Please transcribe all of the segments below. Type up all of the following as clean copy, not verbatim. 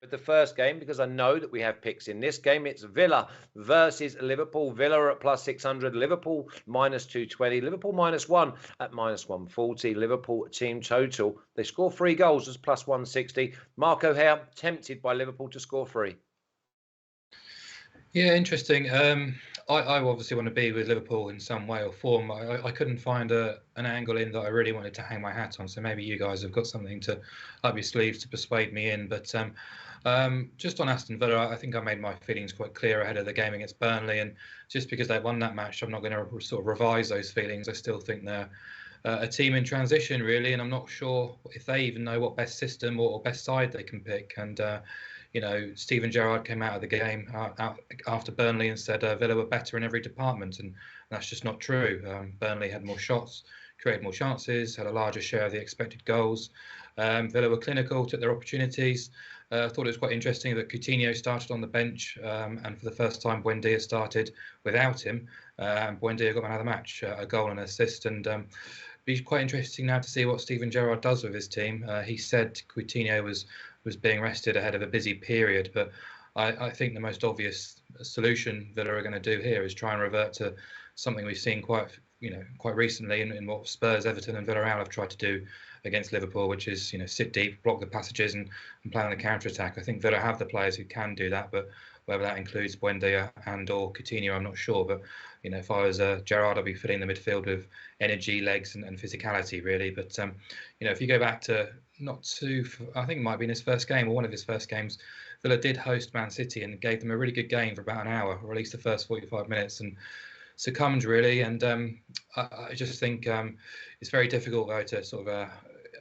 with the first game because I know that we have picks in this game. It's Villa versus Liverpool. Villa are at +600, Liverpool -220, Liverpool -1 at -140. Liverpool team total, they score 3 goals as +160. Mark O'Hare tempted by Liverpool to score 3. Yeah, interesting. I obviously want to be with Liverpool in some way or form. I couldn't find an angle in that I really wanted to hang my hat on. So maybe you guys have got something to up your sleeves to persuade me in. But just on Aston Villa, I think I made my feelings quite clear ahead of the game against Burnley. And just because they won that match, I'm not going to sort of revise those feelings. I still think they're a team in transition, really. And I'm not sure if they even know what best system or best side they can pick. And Steven Gerrard came out of the game after Burnley and said Villa were better in every department, and that's just not true. Burnley had more shots, created more chances, had a larger share of the expected goals. Villa were clinical, took their opportunities. I thought it was quite interesting that Coutinho started on the bench, and for the first time, Buendia started without him. Buendia got man of the match, a goal and an assist, and be quite interesting now to see what Steven Gerrard does with his team. He said Coutinho was being rested ahead of a busy period, but I think the most obvious solution Villa are going to do here is try and revert to something we've seen quite recently in what Spurs, Everton, and Villarreal have tried to do against Liverpool, which is sit deep, block the passages, and play on the counter attack. I think Villa have the players who can do that, but whether that includes Buendia and or Coutinho, I'm not sure. But if I was Gerrard, I'd be filling the midfield with energy, legs, and physicality, really. But if you go back to I think it might have been his first game or one of his first games, Villa did host Man City and gave them a really good game for about an hour, or at least the first 45 minutes, and succumbed really. And I just think it's very difficult though to sort of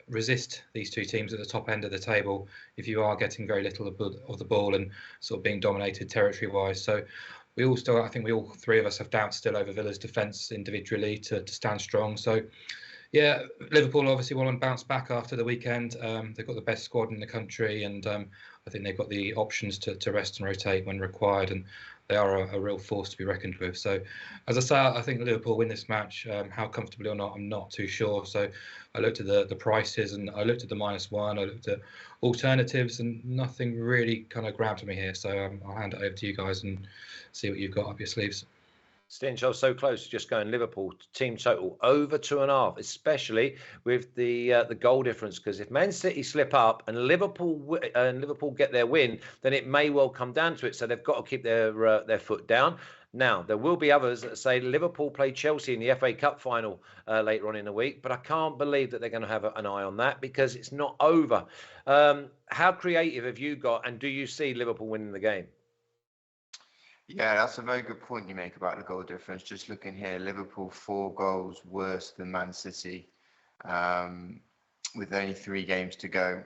resist these two teams at the top end of the table if you are getting very little of the ball and sort of being dominated territory-wise. So I think we all three of us have doubts still over Villa's defence individually to stand strong. So yeah, Liverpool obviously want to bounce back after the weekend. They've got the best squad in the country, and I think they've got the options to rest and rotate when required, and they are a real force to be reckoned with. So, as I say, I think Liverpool win this match. How comfortably or not, I'm not too sure. So, I looked at the prices, and I looked at the -1. I looked at alternatives, and nothing really kind of grabbed me here. So, I'll hand it over to you guys and see what you've got up your sleeves. Stinch, I was so close to just going Liverpool team total over 2.5, especially with the goal difference. Because if Man City slip up and Liverpool get their win, then it may well come down to it. So they've got to keep their foot down. Now there will be others that say Liverpool play Chelsea in the FA Cup final later on in the week, but I can't believe that they're going to have an eye on that because it's not over. How creative have you got, and do you see Liverpool winning the game? Yeah, that's a very good point you make about the goal difference. Just looking here, Liverpool 4 goals worse than Man City, with only 3 games to go.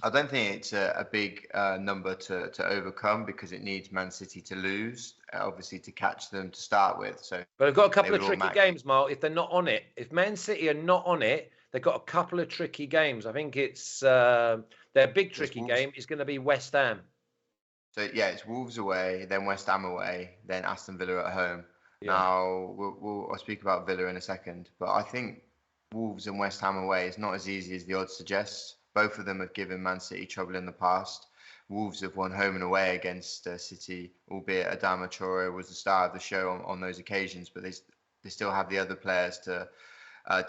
I don't think it's a big number to overcome because it needs Man City to lose, obviously, to catch them to start with. So, but they've got a couple of tricky games, Mark. If they're not on it, if Man City are not on it, they've got a couple of tricky games. I think it's their big tricky game is going to be West Ham. So yeah, it's Wolves away, then West Ham away, then Aston Villa at home. Yeah. Now I'll speak about Villa in a second, but I think Wolves and West Ham away is not as easy as the odds suggest. Both of them have given Man City trouble in the past. Wolves have won home and away against City, albeit Adama Traore was the star of the show on those occasions, but they still have the other players to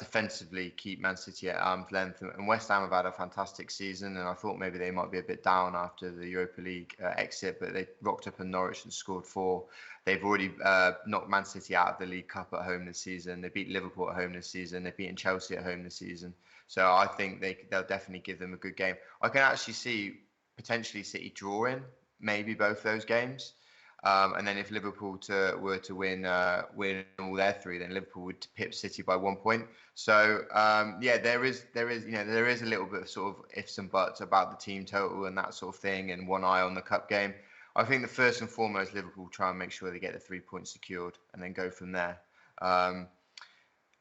defensively keep Man City at arm's length. And West Ham have had a fantastic season, and I thought maybe they might be a bit down after the Europa League exit, but they rocked up in Norwich and scored 4. They've already knocked Man City out of the League Cup at home this season. They beat Liverpool at home this season. They've beaten Chelsea at home this season. So I think they'll definitely give them a good game. I can actually see potentially City drawing maybe both those games. And then if Liverpool were to win all their 3, then Liverpool would pip City by 1 point. So there is a little bit of sort of ifs and buts about the team total and that sort of thing, and one eye on the cup game. I think the first and foremost, Liverpool try and make sure they get the 3 points secured and then go from there.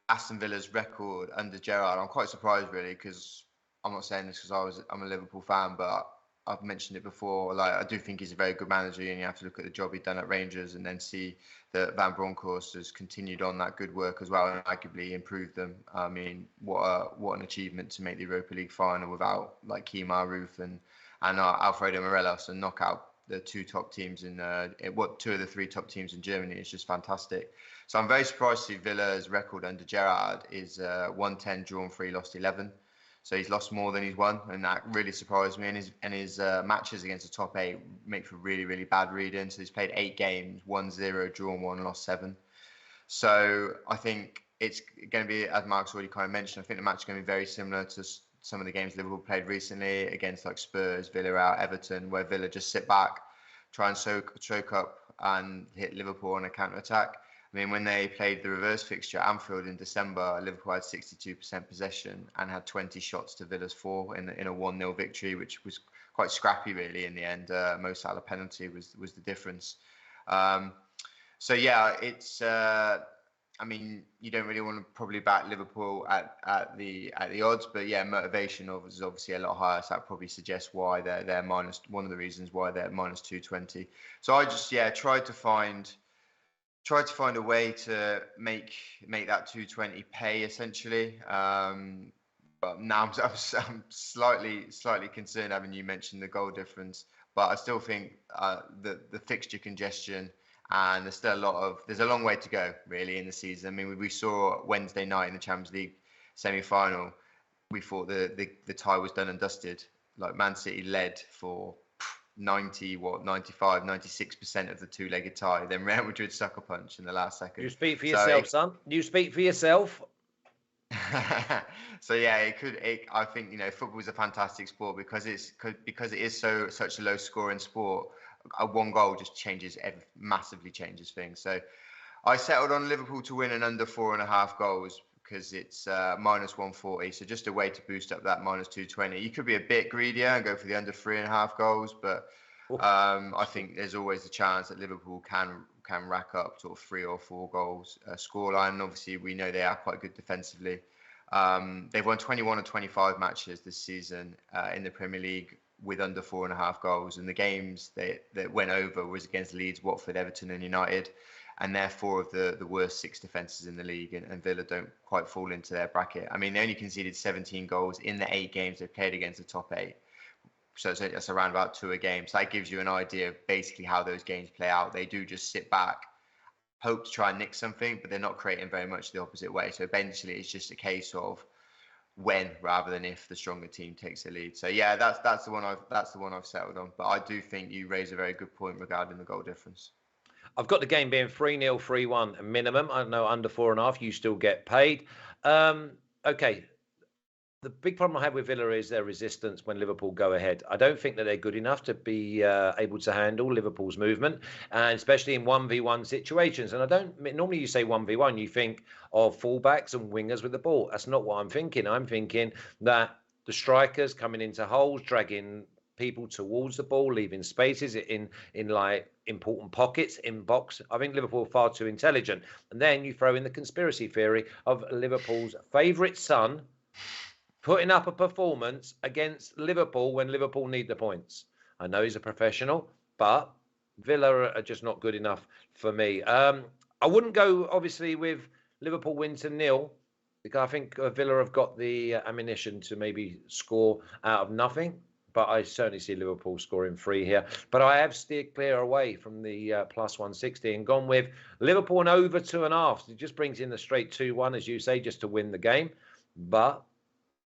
Aston Villa's record under Gerrard, I'm quite surprised really, because I'm not saying this because I'm a Liverpool fan, but I've mentioned it before. Like, I do think he's a very good manager, and you have to look at the job he'd done at Rangers and then see that Van Bronckhorst has continued on that good work as well and arguably improved them. I mean, what an achievement to make the Europa League final without like Key Maruf and and Alfredo Morelos and knock out the two top teams two of the three top teams in Germany. It's just fantastic. So I'm very surprised to see Villa's record under Gerrard is 1-10, drawn 3, lost 11. So he's lost more than he's won, and that really surprised me. And his matches against the top 8 make for really, really bad reading. So he's played 8 games, 1-0, drawn 1, lost 7. So I think it's going to be, as Mark's already kind of mentioned, I think the match is going to be very similar to some of the games Liverpool played recently against like Spurs, Villa out, Everton, where Villa just sit back, try and choke up and hit Liverpool on a counter-attack. I mean, when they played the reverse fixture at Anfield in December, Liverpool had 62% possession and had 20 shots to Villa's 4 in a 1-0 victory, which was quite scrappy, really, in the end. Mo Salah penalty was the difference. So, yeah, it's... I mean, you don't really want to probably back Liverpool at the odds, but yeah, motivation is obviously a lot higher. So that probably suggests why they're minus. One of the reasons why they're minus 220. So I just tried to find a way to make that 220 pay essentially. But now I'm slightly concerned, having you mentioned the goal difference. But I still think the fixture congestion. And there's a long way to go, really, in the season. I mean, we saw Wednesday night in the Champions League semi-final, we thought the tie was done and dusted. Like, Man City led for 96% of the two-legged tie. Then Real Madrid sucker punch in the last second. You speak for yourself, son. You speak for yourself. So yeah, I think football is a fantastic sport because it is such a low-scoring sport. One goal just massively changes things. So I settled on Liverpool to win and under 4.5 goals because it's minus 140. So just a way to boost up that minus 220. You could be a bit greedier and go for the under 3.5 goals, but I think there's always a chance that Liverpool can rack up sort of 3 or 4 goals scoreline. And obviously, we know they are quite good defensively. They've won 21 or 25 matches this season in the Premier League with under 4.5 goals, and the games that went over was against Leeds, Watford, Everton and United, and they're 4 of the worst 6 defences in the league, and Villa don't quite fall into their bracket. I mean, they only conceded 17 goals in the 8 games they played against the top 8, so that's around about 2 a game. So that gives you an idea of basically how those games play out. They do just sit back, hope to try and nick something, but they're not creating very much the opposite way. So eventually it's just a case of when rather than if the stronger team takes the lead. So yeah, that's the one I've settled on. But I do think you raise a very good point regarding the goal difference. I've got the game being 3-0, 3-1 minimum. I don't know, under 4.5, you still get paid. Okay. The big problem I have with Villa is their resistance when Liverpool go ahead. I don't think that they're good enough to be able to handle Liverpool's movement, and especially in 1v1 situations. And normally you say 1v1, you think of fullbacks and wingers with the ball. That's not what I'm thinking. I'm thinking that the strikers coming into holes, dragging people towards the ball, leaving spaces in like important pockets in box. I think Liverpool are far too intelligent. And then you throw in the conspiracy theory of Liverpool's favourite son putting up a performance against Liverpool when Liverpool need the points. I know he's a professional, but Villa are just not good enough for me. I wouldn't go, obviously, with Liverpool win to 0, because I think Villa have got the ammunition to maybe score out of nothing. But I certainly see Liverpool scoring 3 here. But I have steered clear away from the plus 160 and gone with Liverpool and over 2.5. It just brings in the straight 2-1, as you say, just to win the game. But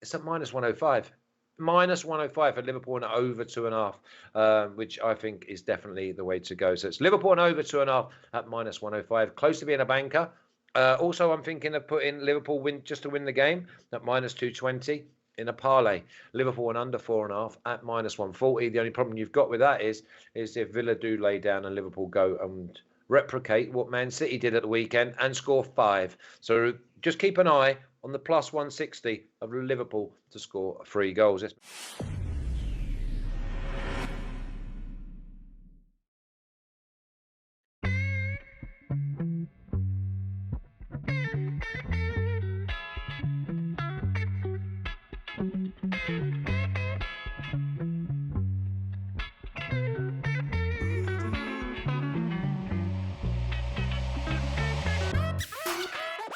it's at minus 105. Minus 105 for Liverpool and over 2.5, which I think is definitely the way to go. So it's Liverpool and over 2.5 at minus 105. Close to being a banker. Also, I'm thinking of putting Liverpool win just to win the game at minus 220 in a parlay. Liverpool and under 4.5 at minus 140. The only problem you've got with that is if Villa do lay down and Liverpool go and replicate what Man City did at the weekend and score 5. So just keep an eye on the plus 160 of Liverpool to score 3 goals.